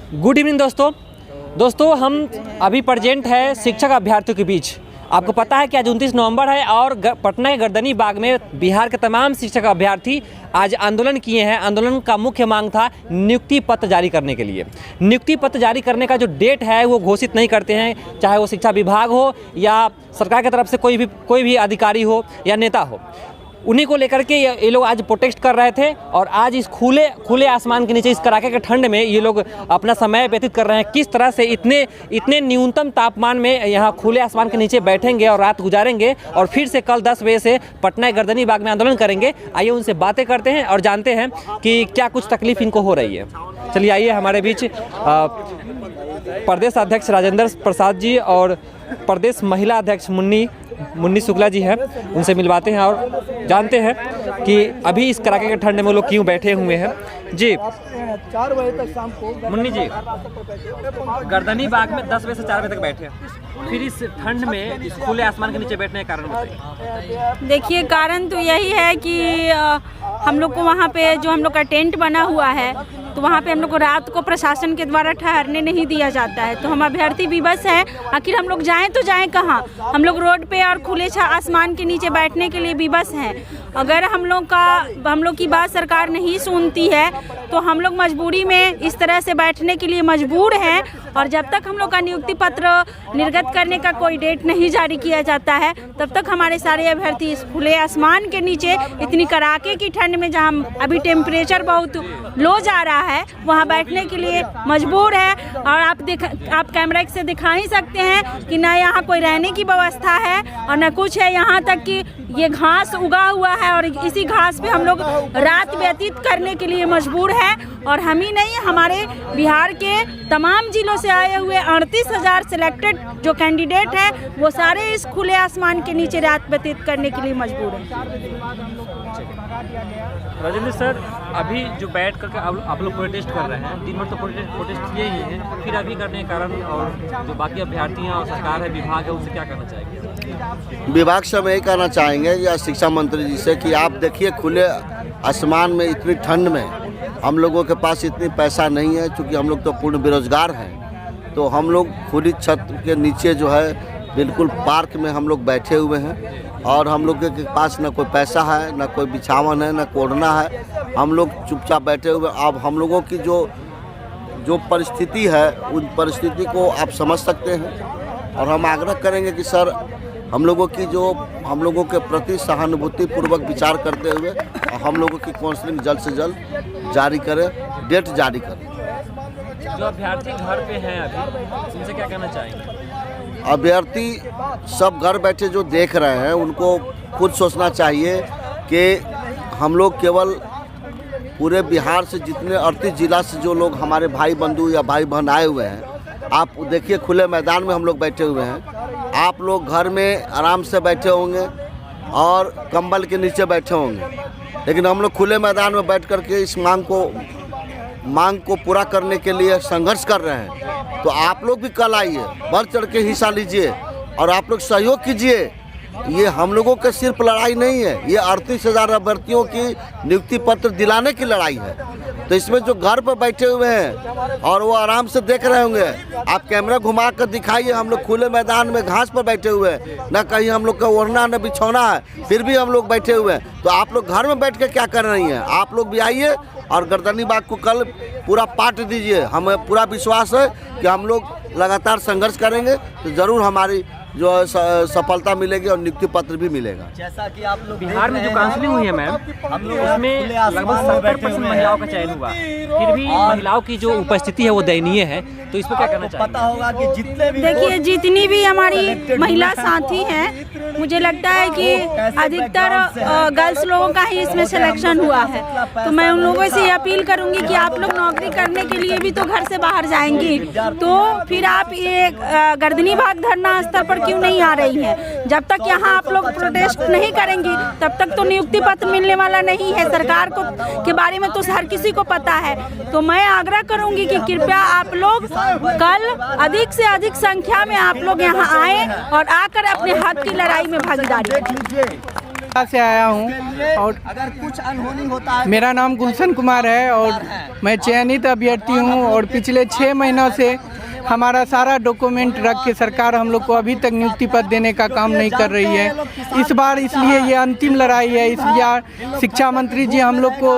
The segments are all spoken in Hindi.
गुड इवनिंग दोस्तों हम अभी प्रेजेंट है शिक्षक अभ्यर्थियों के बीच। आपको पता है कि आज 29 नवंबर है और पटना के गर्दनी बाग में बिहार के तमाम शिक्षक अभ्यर्थी आज आंदोलन किए हैं। आंदोलन का मुख्य मांग था नियुक्ति पत्र जारी करने के लिए। नियुक्ति पत्र जारी करने का जो डेट है वो घोषित नहीं करते हैं, चाहे वो शिक्षा विभाग हो या सरकार की तरफ से कोई भी अधिकारी हो या नेता हो। उन्हीं को लेकर के ये लोग आज प्रोटेस्ट कर रहे थे और आज इस खुले आसमान के नीचे इस कड़ाके के ठंड में ये लोग अपना समय व्यतीत कर रहे हैं। किस तरह से इतने न्यूनतम तापमान में यहाँ खुले आसमान के नीचे बैठेंगे और रात गुजारेंगे और फिर से कल 10 बजे से पटना गर्दनी बाग में आंदोलन करेंगे। आइए उनसे बातें करते हैं और जानते हैं कि क्या कुछ तकलीफ इनको हो रही है। चलिए आइए, हमारे बीच प्रदेश अध्यक्ष राजेंद्र प्रसाद जी और प्रदेश महिला अध्यक्ष मुन्नी शुक्ला जी हैं, उनसे मिलवाते हैं और जानते हैं कि अभी इस कड़ाके के ठंड में लोग क्यों बैठे हुए हैं। जी 4 बजे तक शाम को मुन्नी जी, गर्दनी बाग में 10 बजे से 4 बजे तक बैठे, फिर इस ठंड में इस खुले आसमान के नीचे बैठने का कारण बताइए। देखिए, कारण तो यही है कि हम लोग को वहाँ पे जो हम लोग का टेंट बना हुआ है तो वहाँ पे हम लोग को रात को प्रशासन के द्वारा ठहरने नहीं दिया जाता है। तो हम अभ्यर्थी विवश हैं, आखिर हम लोग जाएं तो जाएं कहाँ। हम लोग रोड पे और खुले आसमान के नीचे बैठने के लिए विवश हैं। अगर हम लोग की बात सरकार नहीं सुनती है तो हम लोग मजबूरी में इस तरह से बैठने के लिए मजबूर हैं। और जब तक हम लोग का नियुक्ति पत्र निर्गत करने का कोई डेट नहीं जारी किया जाता है तब तक हमारे सारे अभ्यर्थी इस खुले आसमान के नीचे इतनी कड़ाके की ठंड में, जहाँ अभी टेम्परेचर बहुत लो जा रहा है, वहाँ बैठने के लिए मजबूर है। और आप कैमरा से दिखा ही सकते हैं कि ना यहाँ कोई रहने की व्यवस्था है और न कुछ है। यहाँ तक कि ये घास उगा हुआ है और इसी घास पे हम लोग रात व्यतीत करने के लिए मजबूर हैं। और हम ही नहीं, हमारे बिहार के तमाम जिलों से आए हुए 38,000 सिलेक्टेड जो कैंडिडेट हैं वो सारे इस खुले आसमान के नीचे रात व्यतीत करने के लिए मजबूर हैं। राजेंद्र सर, अभी जो बैठ करके आप लोग प्रोटेस्ट कर रहे हैं, दिन भर तो प्रोटेस्ट किए ही हैं, फिर अभी करने के कारण और जो बाकी अभ्यर्थी हैं और सरकार है, विभाग है, उनसे क्या कहना चाहेंगे? विभाग से हम यही कहना चाहेंगे या शिक्षा मंत्री जी से कि आप देखिए, खुले आसमान में इतनी ठंड में हम लोगों के पास इतनी पैसा नहीं है, क्योंकि हम लोग तो पूर्ण बेरोजगार हैं। तो हम लोग खुली छत के नीचे जो है बिल्कुल पार्क में हम लोग बैठे हुए हैं और हम लोग के पास ना कोई पैसा है, ना कोई बिछावन है, ना कोड़ना है। हम लोग चुपचाप बैठे हुए। अब हम लोगों की जो परिस्थिति है उन परिस्थिति को आप समझ सकते हैं और हम आग्रह करेंगे कि सर हम लोगों के प्रति सहानुभूति पूर्वक विचार करते हुए हम लोगों की काउंसलिंग जल्द से जल्द जारी करें, डेट जारी करें। जो अभ्यर्थी घर पे हैं अभी, उनसे क्या कहना चाहेंगे? अभ्यर्थी सब घर बैठे जो देख रहे हैं उनको खुद सोचना चाहिए कि हम लोग केवल पूरे बिहार से जितने 38 जिला से जो लोग हमारे भाई बंधु या भाई बहन आए हुए हैं, आप देखिए खुले मैदान में हम लोग बैठे हुए हैं। आप लोग घर में आराम से बैठे होंगे और कंबल के नीचे बैठे होंगे, लेकिन हम लोग खुले मैदान में बैठ कर के इस मांग को पूरा करने के लिए संघर्ष कर रहे हैं। तो आप लोग भी कल आइए, बढ़ चढ़ के हिस्सा लीजिए और आप लोग सहयोग कीजिए। ये हम लोगों के सिर्फ लड़ाई नहीं है, ये 38,000 अभ्यर्थियों की नियुक्ति पत्र दिलाने की लड़ाई है। तो इसमें जो घर पर बैठे हुए हैं और वो आराम से देख रहे होंगे, आप कैमरा घुमा कर दिखाइए, हम लोग खुले मैदान में घास पर बैठे हुए हैं, ना कहीं हम लोग का ओढ़ना न बिछौना है, फिर भी हम लोग बैठे हुए हैं। तो आप लोग घर में बैठ के क्या कर रही हैं? आप लोग भी आइए और गर्दनी बाग को कल पूरा पाट दीजिए। हमें पूरा विश्वास है कि हम लोग लगातार संघर्ष करेंगे तो ज़रूर हमारी जो सफलता मिलेगी और नियुक्ति पत्र भी मिलेगा। जैसा कि आप लोग बिहार में जो काउंसलिंग हुई है मैम, उसमें लगभग 70% महिलाओं का चयन हुआ, फिर भी महिलाओं की जो उपस्थिति है वो दयनीय है। तो इस पर क्या कहना चाहिए? पता होगा कि जितने भी देखिए, जितनी भी हमारी महिला साथी हैं, मुझे लगता है कि अधिकतर गर्ल्स लोगों का ही इसमें सिलेक्शन हुआ है। तो मैं उन लोगों से अपील करूंगी कि आप लोग नौकरी करने के लिए भी तो घर से बाहर जाएंगी, तो फिर आप ये गर्दनी बाग धरना स्थल पर क्यों नहीं आ रही हैं? जब तक यहाँ आप लोग प्रोटेस्ट नहीं करेंगी तब तक तो नियुक्ति पत्र मिलने वाला नहीं है। सरकार को के बारे में तो हर किसी को पता है। तो मैं आग्रह करूंगी कि कृपया आप लोग कल अधिक से अधिक संख्या में आप लोग यहाँ आए और आकर अपने हक की लड़ाई में भागीदारी करें। से आया हूँ और अगर कुछ अनहोनी होता है मेरा नाम गुलशन कुमार है और मैं चयनित अभ्यर्थी हूँ और पिछले 6 महीनों से हमारा सारा डॉक्यूमेंट रख के सरकार हम लोग को अभी तक नियुक्ति पत्र देने का काम नहीं कर रही है। इस बार इसलिए ये अंतिम लड़ाई है। इसलिए शिक्षा मंत्री जी हम लोग को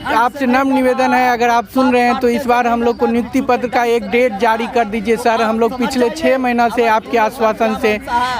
आपसे नम्र निवेदन है, अगर आप सुन रहे हैं तो इस बार हम लोग को नियुक्ति पत्र का एक डेट जारी कर दीजिए सर। हम लोग पिछले 6 महीना से आपके आश्वासन से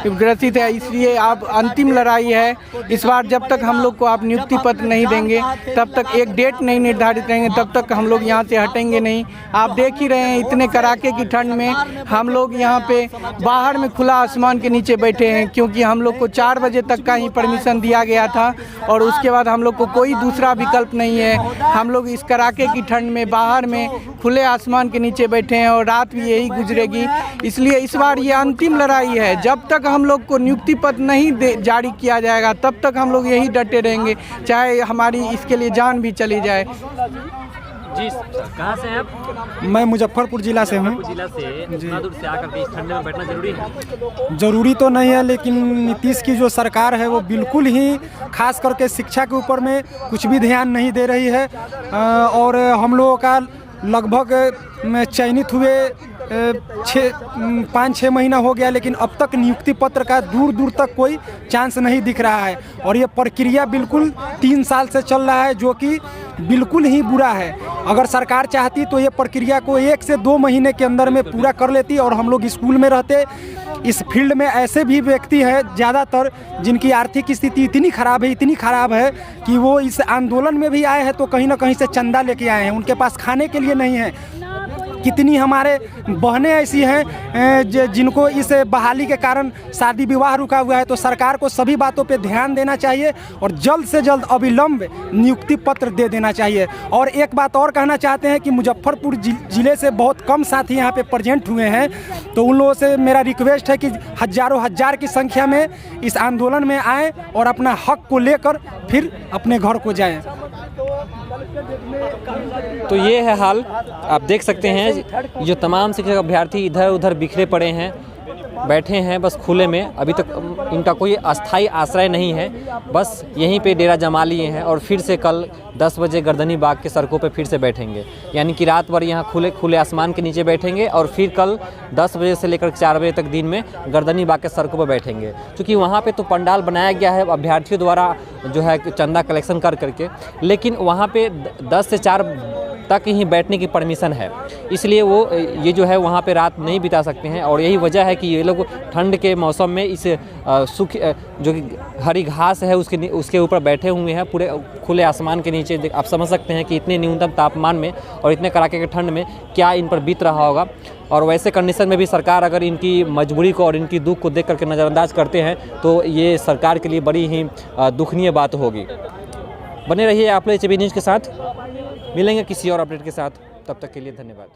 ग्रसित है, इसलिए आप अंतिम लड़ाई है। इस बार जब तक हम लोग को आप नियुक्ति पत्र नहीं देंगे तब तक एक डेट नहीं निर्धारित रहेंगे तब तक हम लोग यहाँ से हटेंगे नहीं। आप देख ही रहे हैं इतने कड़ाके की ठंड में हम लोग यहाँ पे बाहर में खुला आसमान के नीचे बैठे हैं, क्योंकि हम लोग को 4 बजे तक का ही परमिशन दिया गया था और उसके बाद हम लोग को कोई दूसरा विकल्प नहीं है। हम लोग इस कड़ाके की ठंड में बाहर में खुले आसमान के नीचे बैठे हैं और रात भी यही गुजरेगी। इसलिए इस बार ये अंतिम लड़ाई है। जब तक हम लोग को नियुक्ति पत्र नहीं जारी किया जाएगा तब तक हम लोग यही डटे रहेंगे, चाहे हमारी इसके लिए जान भी चली जाए। जी कहाँ से हैं आप? मैं मुजफ्फरपुर जिला से हूँ। जिला से इतना दूर से आकर के इस ठंडे में बैठना जरूरी है? ज़रूरी तो नहीं है, लेकिन नीतीश की जो सरकार है वो बिल्कुल ही खास करके शिक्षा के ऊपर में कुछ भी ध्यान नहीं दे रही है। और हम लोगों का लगभग चयनित हुए 5-6 महीना हो गया, लेकिन अब तक नियुक्ति पत्र का दूर दूर तक कोई चांस नहीं दिख रहा है। और ये प्रक्रिया बिल्कुल 3 साल से चल रहा है, जो कि बिल्कुल ही बुरा है। अगर सरकार चाहती तो ये प्रक्रिया को 1 से 2 महीने के अंदर में पूरा कर लेती और हम लोग स्कूल में रहते। इस फील्ड में ऐसे भी व्यक्ति हैं ज़्यादातर जिनकी आर्थिक स्थिति इतनी ख़राब है कि वो इस आंदोलन में भी आए हैं तो कहीं ना कहीं से चंदा लेके आए हैं, उनके पास खाने के लिए नहीं है। कितनी हमारे बहनें ऐसी हैं जिनको इस बहाली के कारण शादी विवाह रुका हुआ है। तो सरकार को सभी बातों पे ध्यान देना चाहिए और जल्द से जल्द अविलंब नियुक्ति पत्र दे देना चाहिए। और एक बात और कहना चाहते हैं कि मुजफ्फरपुर जिले से बहुत कम साथी यहाँ पे प्रेजेंट हुए हैं, तो उन लोगों से मेरा रिक्वेस्ट है कि हजार की संख्या में इस आंदोलन में आएँ और अपना हक को लेकर फिर अपने घर को जाएँ। तो ये है हाल, आप देख सकते हैं जो तमाम शिक्षक अभ्यर्थी इधर उधर बिखरे पड़े हैं, बैठे हैं बस खुले में। अभी तक इनका कोई अस्थाई आश्रय नहीं है, बस यहीं पे डेरा जमा लिए हैं और फिर से कल 10 बजे गर्दनी बाग के सड़कों पे फिर से बैठेंगे। यानी कि रात भर यहाँ खुले आसमान के नीचे बैठेंगे और फिर कल 10 बजे से लेकर 4 बजे तक दिन में गर्दनी बाग के सड़कों पर बैठेंगे। क्योंकि वहाँ पे तो पंडाल बनाया गया है अभ्यर्थियों द्वारा जो है चंदा कलेक्शन करके, लेकिन वहाँ पे 10 से 4 तक ही बैठने की परमिशन है, इसलिए वो ये जो है वहाँ पे रात नहीं बिता सकते हैं। और यही वजह है कि ये लोग ठंड के मौसम में इस जो हरी घास है उसके ऊपर बैठे हुए हैं पूरे खुले आसमान के नीचे। आप समझ सकते हैं कि इतने न्यूनतम तापमान में और इतने कड़ाके के ठंड में क्या इन पर बीत रहा होगा। और वैसे कंडीशन में भी सरकार अगर इनकी मजबूरी को और इनकी दुख को देख करके नज़रअंदाज करते हैं तो ये सरकार के लिए बड़ी ही दुखनीय बात होगी। बने रहिए आप लोग HB न्यूज़ के साथ, मिलेंगे किसी और अपडेट के साथ, तब तक के लिए धन्यवाद।